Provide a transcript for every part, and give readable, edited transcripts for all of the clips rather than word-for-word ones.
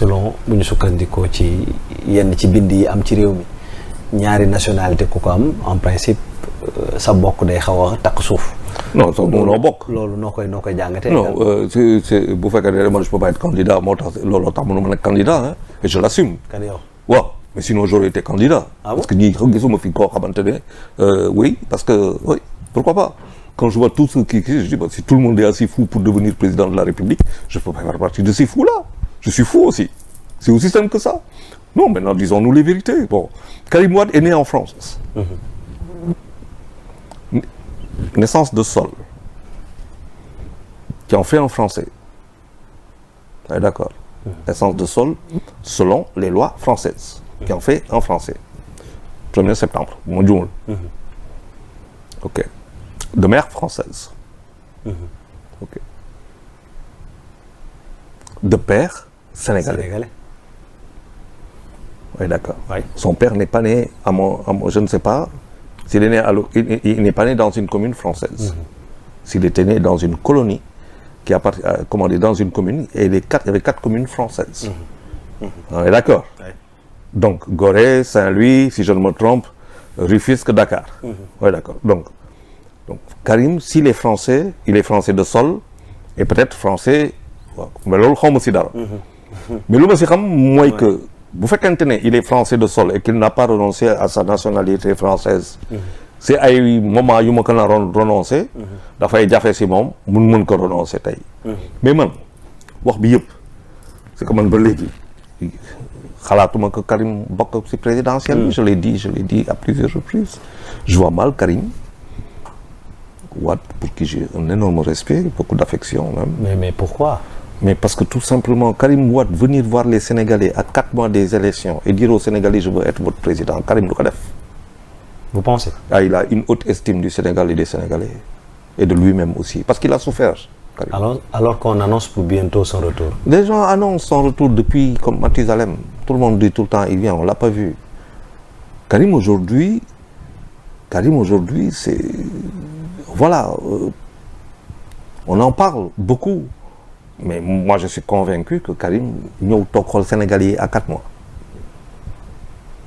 selon bu ñu sukkandikoo ci yenn ci bind yi am ci réew mi ñaari nationalité ku ko am en principe sa bokk day xaw a takk suuf. non soo mënoo bokk. loolu noo koy jàngatee. non c'est bu fekkee ne man je peux pas être candidat moo tax looloo tax mënuma nekk candidat hein, et je l'assume. kan yow waaw mais sinon j'aurais été candidat. Ah bon? Parce que ñii gisuma fi koo xamante ne oui parce que oui pourquoi pas. Quand je vois tout ce qui je dis si tout le monde est assez fou pour devenir président de la République, je peux pas faire partie de ces fous-là. Je suis fou aussi. C'est aussi simple que ça. Non, maintenant disons-nous les vérités. Bon, Karim Wade est né en France. Naissance de sol. Qui en fait en français. Ouais, d'accord. Naissance de sol selon les lois françaises. Qui en fait en français. 1er septembre. Mon Dieu. Ok. De mère française. Ok. De père sénégalais. Oui, d'accord. Oui. Son père n'est pas né je ne sais pas. S'il est né il n'est pas né dans une commune française. S'il était né dans une colonie qui appartient, comment dire, dans une commune, et il y avait 4 communes françaises. Oui, d'accord. Oui. Donc, Gorée, Saint-Louis, si je ne me trompe, Rufisque, Dakar. Oui, d'accord. Donc, Karim, s'il est français, il est français de sol, et peut-être français, mais loolu xaw ma si dara. Mais lu ma si xam mooy que bu fekkente ne il est français de sol et qu'il n'a pas renoncé à sa nationalité française. c'est ay moment yu ma ko naroon renoncer. dafay jafe si moom mën ko renoncer tey. mais man wax bi yëpp c'est que man ba léegi xalaatuma que Karim bokk si présidentielle bi. je l'ai dit à plusieurs reprises. je vois mal Karim Wade, pour qui j'ai un énorme respect, beaucoup d'affection même. Mais pourquoi? Mais parce que tout simplement, Karim Wade, venir voir les Sénégalais à 4 mois des élections et dire aux Sénégalais, je veux être votre président, Karim Loukadef. Vous pensez? Ah, il a une haute estime du Sénégal et des Sénégalais. Et de lui-même aussi. Parce qu'il a souffert. Alors qu'on annonce pour bientôt son retour. Les gens annoncent son retour depuis, comme Mathusalem. Tout le monde dit tout le temps, il vient, on ne l'a pas vu. Karim aujourd'hui, c'est... Voilà, on en parle beaucoup, mais moi je suis convaincu que Karim ñëw toog xool Sénégalais à 4 mois.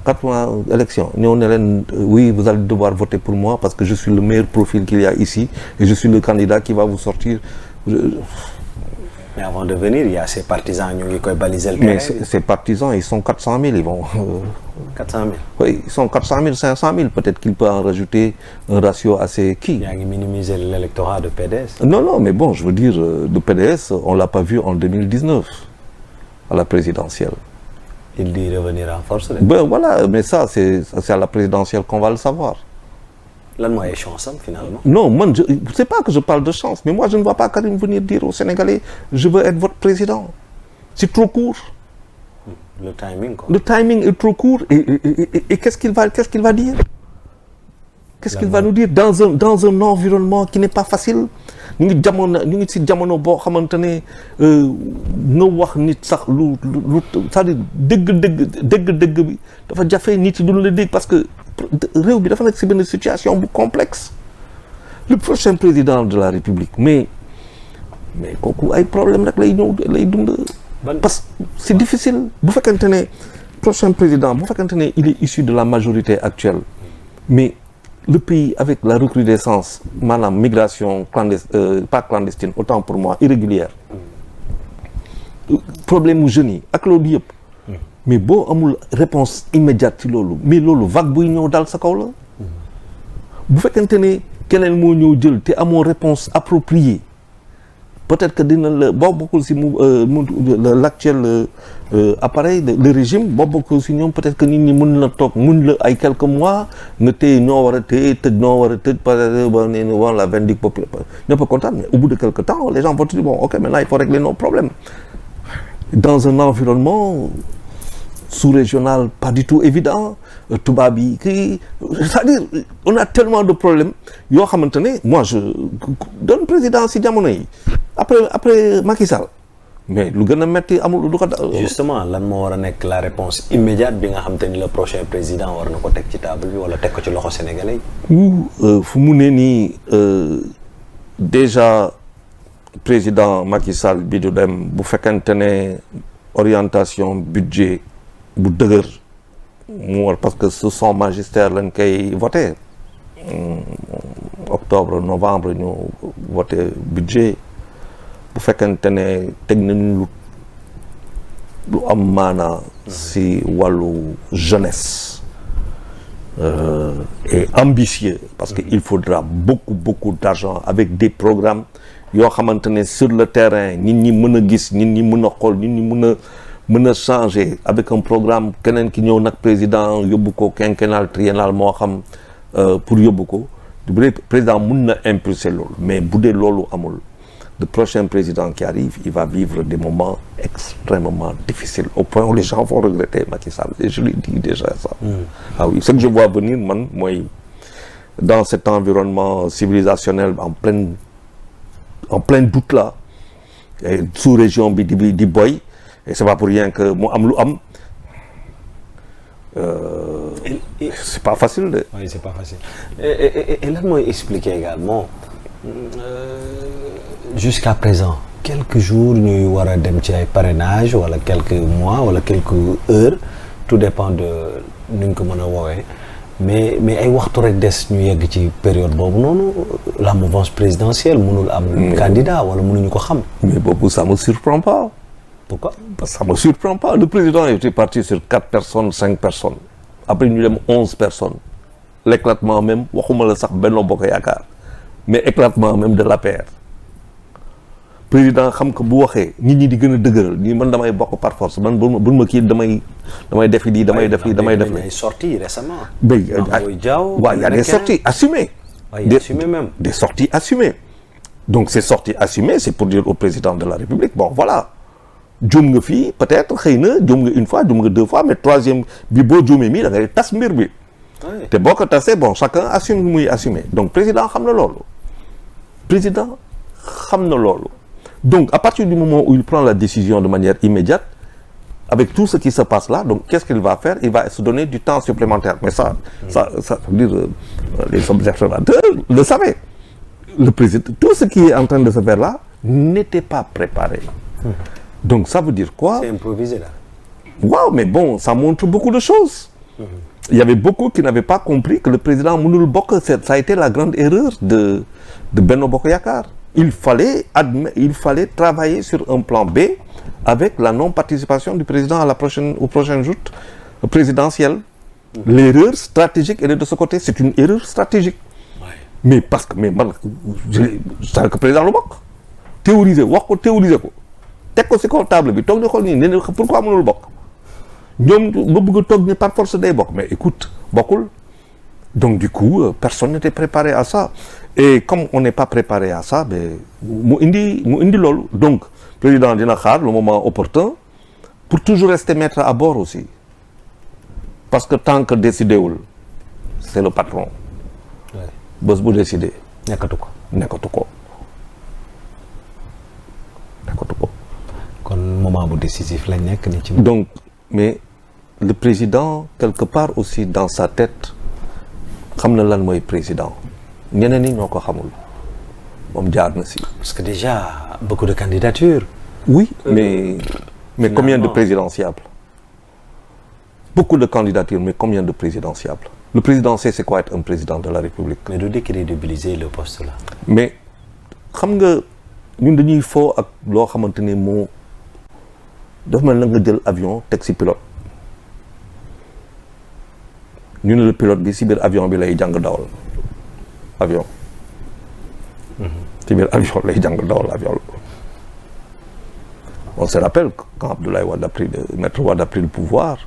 4 mois élection ñëw ne leen oui vous allez devoir voter pour moi parce que je suis le meilleur profil qu'il y a ici et je suis le candidat qui va vous sortir. Mais avant de venir, il y a ces partisans ñu ngi koy baliser le terrain. Mais ces partisans, ils sont 400 000, ils vont... 400 000. Oui, ils sont 400 000, 500 000. Peut-être qu'il peut en rajouter un ratio assez qui. Il y a minimiser l'électorat de PDS. Non, mais bon, je veux dire, de PDS, on ne l'a pas vu en 2019, à la présidentielle. Il dit revenir en force. Ben voilà, mais ça, c'est à la présidentielle qu'on va le savoir. Lan mooy chance am finalement. Non, moi, c'est pas que je parle de chance, mais moi je ne vois pas Karim venir dire aux Sénégalais je veux être votre président. C'est trop court. Le timing quoi. Le timing est trop court et qu'est-ce qu'il va dire? Qu'est-ce qu'il va nous dire dans un environnement qui n'est pas facile? ñu ngi ci jamono boo xamante ne nga wax nit sax lu c'est-à-dire dëgg bi dafa jafe nit yi duñu la dégg parce que réew bi dafa nekk ci benn situation bu complexe. Le prochain président de la République mais kooku ay problème rek lay dund. parce que c'est difficile. bu fekkente ne prochain président bu fekkente ne il est issu de la majorité actuelle mais le pays avec la recrudescence maanaam migration pas clandestine autant pour moi irrégulière problème mu jeunes yi ak loolu yëpp mais boo amul réponse immédiate ci loolu mais loolu vague buy ñëw dal sa kaw la bu fekkente ne keneen moo ñëw jël te amoo réponse appropriée peut-être que dina la boo bokkul si l'actuel appareil le régime boo bokkul si ñoom peut-être que nit ñi mën la toog mën la ay quelques mois nga téye ñoo war a téye tëj ñoo war a tëj par exemple la vindicte populaire ñëpp kontaan mais au bout de quelque temps les gens vont te dire bon ok maintenant il faut régler nos problèmes dans un environnement sous-régional pas du tout évident tubaab yi kii c'est-à-dire on a tellement de problèmes yoo xamante ne moi je donne président si jamono yi après Macky Sall mais lu gën a metti amul du ko. justement lan moo war a nekk la réponse immédiate bi nga xam te ni le prochain président war na ko teg ci table bi wala teg ko ci loxo sénégalais yi. fu mu ne nii déjà président Macky Sall bi du dem bu fekkente ne orientation budget bu dëgër mu war parce que ce sont magistère lañ koy voté octobre novembre ñu voté budget bu fekkente ne teg nañu lu am maanaa si wàllu jeunesse et ambitieux parce que il faudra beaucoup d'argent avec des programmes yoo xamante ne sur le terrain nit ñi mën a gis nit ñi mën a xool nit ñi mën a changer avec un programme keneen ki ñëw nag président yóbbu ko quinquennal triennal moo xam pour yóbbu ko bu dee président mën na impulser loolu mais bu dee loolu amul le prochain président qui arrive il va vivre des moments extrêmement difficiles au point où les gens vont regretter Macky Sall et je lui dis déjà ça. Ah oui, ce que je vois venir man mooy dans cet environnement civilisationnel en plein doute là et sous-région bi di boy et c'est pas pour rien que mu am lu am c'est pas facile de. Oui, c'est pas facile et lan mooy expliquer également jusqu'à présent quelques jours ñuy war a dem ci ay parrainage wala quelques mois wala quelques heures tout dépend de nu ñu ko mën a woowee mais ay waxtu rek des ñu yegg ci période boobu noonu la mouvance présidentielle mënul am candidat wala mënuñu ko xam. Mais boobu ça me surprend pas. Pourquoi? Parce que ça me surprend pas. Le président était parti sur 4 personnes 5 personnes après ñu dem 11 personnes l'éclatement même waxuma la sax Benno Bokk Yaakaar mais éclatement même de l'APR président xam que bu waxee nit ñi di gën a dëgëral nii man damay bokk par force man buñ ma kii damay def lii damay def lii damay def lii. ay sorties récemment. waaw y a des sorties assumées. Des sorties assumées. Donc ces sorties assumées c'est pour dire au président de la République bon voilà juum nga fii peut-être xëy na juum nga une fois juum nga 2 fois mais troisième bi boo juumee mii da ngay tas mbir bi. te boo ko tasee bon chacun assume muy assumer donc président xam na loolu. Donc, à partir du moment où il prend la décision de manière immédiate, avec tout ce qui se passe là, donc qu'est-ce qu'il va faire? Il va se donner du temps supplémentaire. Mais ça veut dire, les observateurs le savaient. Le président, tout ce qui est en train de se faire là n'était pas préparé. Donc, ça veut dire quoi? C'est improvisé là. Waouh, mais bon, ça montre beaucoup de choses. Il y avait beaucoup qui n'avaient pas compris que le président Mounoul Bok, ça a été la grande erreur de Benno Bokk Yaakaar. Il fallait travailler sur un plan B avec la non-participation du président au prochain joute présidentiel. L'erreur stratégique, elle est de ce côté. C'est une erreur stratégique. Ouais. Mais parce que c'est que président le bokk théoriser wax ko théoriser ko teg ko ci kaw table bi toog di xool nii ne pourquoi mënul bokk ñoom ba bëgg a toog ni par force day bokk mais écoute bokkul. Donc du coup personne n'était préparé à ça et comme on n'est pas préparé à ça ben mu indi loolu donc président dina xaar le moment opportun pour toujours rester maître à bord aussi parce que tant que décidé wul c'est le patron. bés bu décidé. nekkatu ko. kon moment bu décisif lañ nekk ni ci. donc mais le président quelque part aussi dans sa tête. xam na lan mooy président ñeneen ñi ñoo ko xamul moom jaar na si. parce que déjà beaucoup de candidatures. Oui, mais combien de présidentiables? Beaucoup de candidatures, mais combien de présidentiables? Le président sait c'est quoi être un président de la République. Mais de décrédibiliser le poste là. Mais xam nga ñun dañuy foo ak loo xamante ni moo dafa mel na nga jël avion teg si pilote. ñu ne le pilote bi si biir avion bi lay jàng dawal avion. si biir avion lay jàng dawal avion. On se rappelle quand Abdoulaye Wade Maître Wade a pris le pouvoir,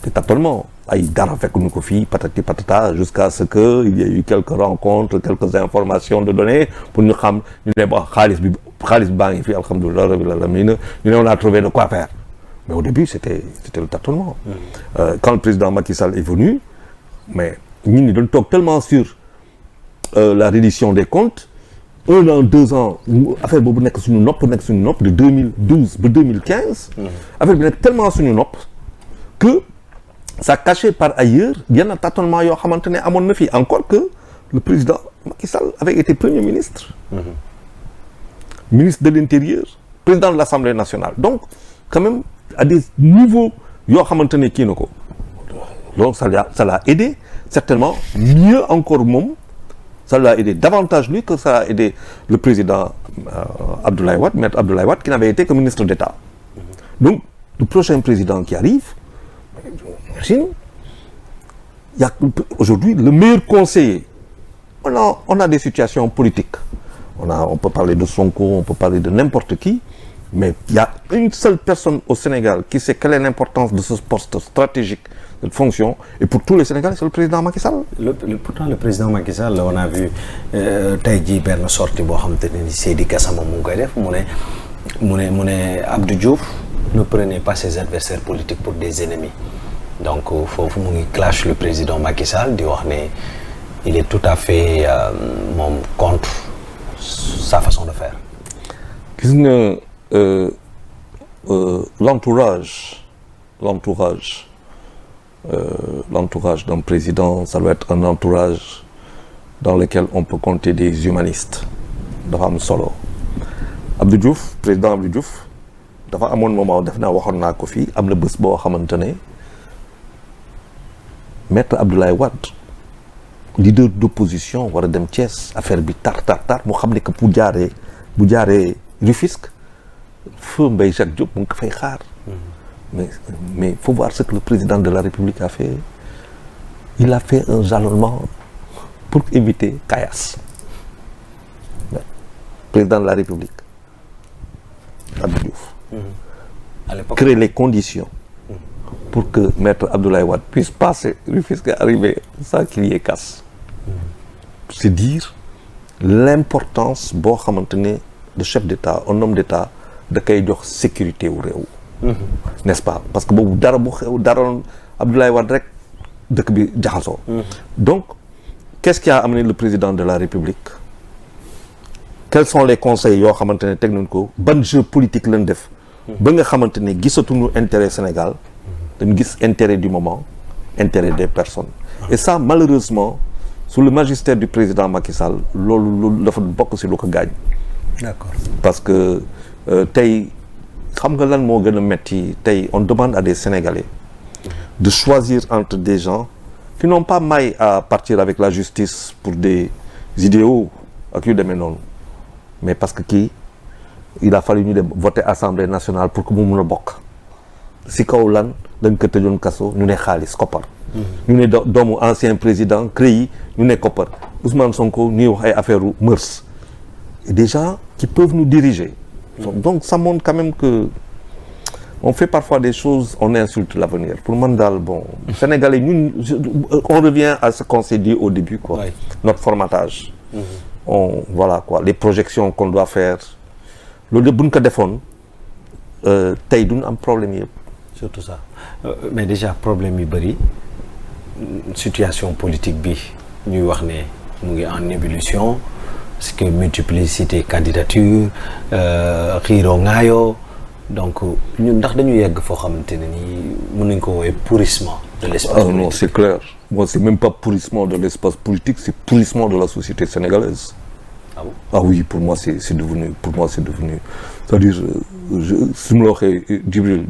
des tâtonnements. Ay dara fekk ñu ko fii patati patata jusqu'à ce que il y ait eu quelques rencontres, quelques informations de données pour ñu xam ñu ne ba xaalis baa ngi fi alhamdulilah rabbil alamin ñu ne on a trouvé de quoi faire. Mais au début c'était le tâtonnement. Quand le président Macky Sall est venu, mais ñun ñi doon toog tellement sur la reddition des comptes. 1 an 2 ans affaire boobu nekk suñu nopp de 2012 ba 2015. affaire bi nekk tellement suñu nopp que ça cachait par ailleurs yenn tâtonnement yoo xamante ne amoon na fi encore que le président Macky Sall avait été premier ministre. Ministre de l'Intérieur, président de l'Assemblée nationale. Donc quand même à des niveaux yoo xamante ne kii na ko donc ça l'a aidé certainement mieux encore moom ça l'a aidé davantage lui que ça a aidé le président Abdoulaye Wade, maître Abdoulaye Wade, qui n'avait été que ministre d'État. Donc le prochain président qui arrive, imagine, il y a aujourd'hui le meilleur conseiller. On a des situations politiques. On peut parler de Sonko, on peut parler de n'importe qui, mais il y a une seule personne au Sénégal qui sait quelle est l'importance de ce poste stratégique, cette fonction, et pour tous les Sénégalais, c'est le président Macky Sall. Pourtant, le président Macky Sall, on a vu tey jii benn sortie boo xamante ne Seydi Gassama mu ngi koy def mu ne Abdou Diouf ne prenait pas ses adversaires politiques pour des ennemis. Donc foofu mu ngi clash le président Macky Sall di wax ne il est tout à fait moom contre sa façon de faire. Gis nga l'entourage d'un président, ça doit être un entourage dans lequel on peut compter des humanistes. Dafa am solo. Abdou Diouf, président Abdou Diouf, dafa amoon moment def naa waxoon naa ko fii am na bés boo xamante ne maître Abdoulaye Wade leader d'opposition war a dem Thiès affaire bi tar mu xam ne que bu jaaree Rufisque feu Mbaye Jacques Diop mu ngi ko fay xaar. Mais faut voir ce que le président de la République a fait. Il a fait un jalonnement pour éviter Caillasse. Président de la République, Abdou Diouf, créer les conditions pour que maître Abdoulaye Wade puisse passer Rufisque et arriver sans qu'il y ait casse. C'est dire l'importance boo xamante ne de chef d'État, un homme d'État da koy jox sécurité wu réew. N'est-ce pas? Parce que boobu dara bu xew daroon Abdoulaye Wade rek dëkk bi jaxasoo. Donc qu'est-ce qui a amené le président de la République? Quels sont les conseils yoo xamante ne teg nañ ko ban jeu politique lañ def ba nga xamante ne gisatuñu intérêt Sénégal dañu gis intérêt du moment, intérêt des personnes. Et ça malheureusement sous le magistère du président Macky Sall loolu dafa bokk ci lu ko gaañ. D'accord. Parce que tey xam nga lan moo gën a metti tey on demande à des Sénégalais de choisir entre des gens qui n'ont pas maille à partir avec la justice pour des idéaux ak yu demee noonu mais parce que kii il a fallu ñu dem voter Assemblée nationale pour que mu mun a bokk si kaw lan dañ ko tëjoon kaso ñu ne xaalis koppar ñu ne doomu ancien président CREI ñu ne koppar Ousmane Sonko ñuy wax ay affaire u mœurs et des gens qui peuvent nous diriger. Donc ça montre quand même que on fait parfois des choses, on insulte l'avenir. Pour man daal bon, Sénégalais ñun on revient à ce qu'on s'est dit au début quoi. Oui. Notre formatage. Voilà quoi, les projections qu'on doit faire. Loolu yëpp bu ñu ko defoon tey duñu am problème yëpp. Surtout ça. Mais déjà problème yu bëri situation politique bi ñuy wax ne mu ngi en ébullition. Parce que multiplicité candidature xiiroo ŋaayoo donc ñun ndax dañu yegg foo xamante ne nii mën nañ ko woowee pourrissement de l'espace politique. Non c'est clair moi c'est même pas pourrissement de l'espace politique c'est pourrissement de la société sénégalaise. Ah bon? Ah oui pour moi c'est devenu c'est-à-dire su ma la waxee Djibril